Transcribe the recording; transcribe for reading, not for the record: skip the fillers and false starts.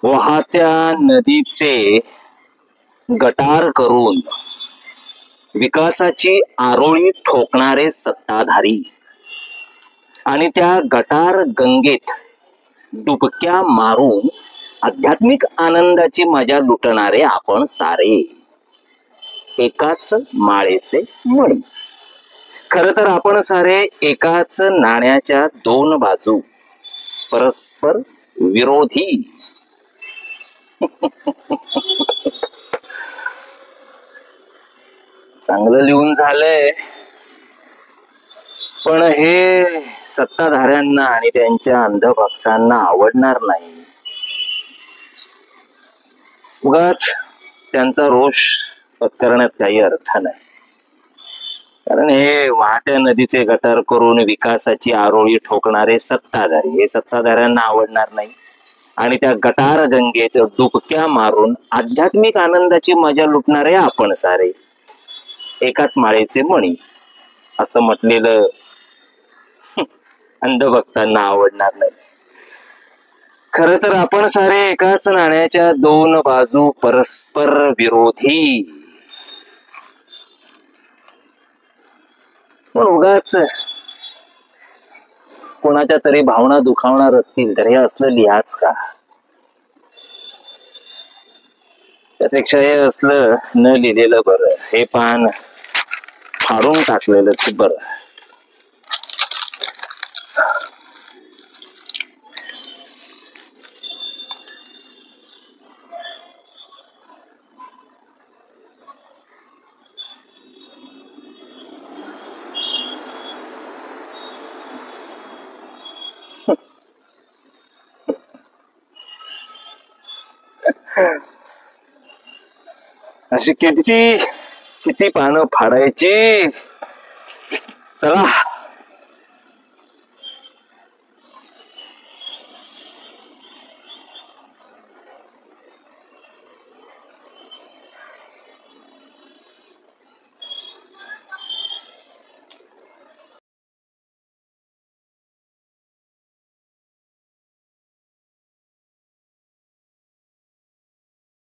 वाहत्या नदीचे गटार करून विकासाची आरोळी ठोकणारे सत्ताधारी आणि त्या गटार गंगेत डुबक्या मारून आध्यात्मिक आनंदाची मजा लुटणारे आपण सारे एकाच माळेचे मणी. खर तर आपण सारे एकाच नाण्याच्या दोन बाजू, परस्पर विरोधी. चांगलं लिहून झालंय, पण हे सत्ताधाऱ्यांना आणि त्यांच्या अंधभक्तांना आवडणार नाही. उगाच त्यांचा रोष पत्करण्यात काही अर्थ नाही. कारण हे वाहत्या नदीचे गटार करून विकासाची आरोळी ठोकणारे सत्ताधारी, हे सत्ताधाऱ्यांना आवडणार नाही. आणि त्या गटार गंगेत डुबक्या मारून आध्यात्मिक आनंदाची मजा लुटणारे आपण सारे एकाच माळेचे मणी, असं म्हटलेलं अंधभक्तांना आवडणार नाही. खर तर आपण सारे एकाच नाण्याच्या दोन बाजू, परस्पर विरोधी. पण उगाच कोणाच्या तरी भावना दुखावणार असतील तर हे असलं लिहाच का? त्यापेक्षा हे असलं न लिहिलेलं बरं, हे पान फाडून टाकलेलं बरं. अशी किती किती पानं फाडायची. चला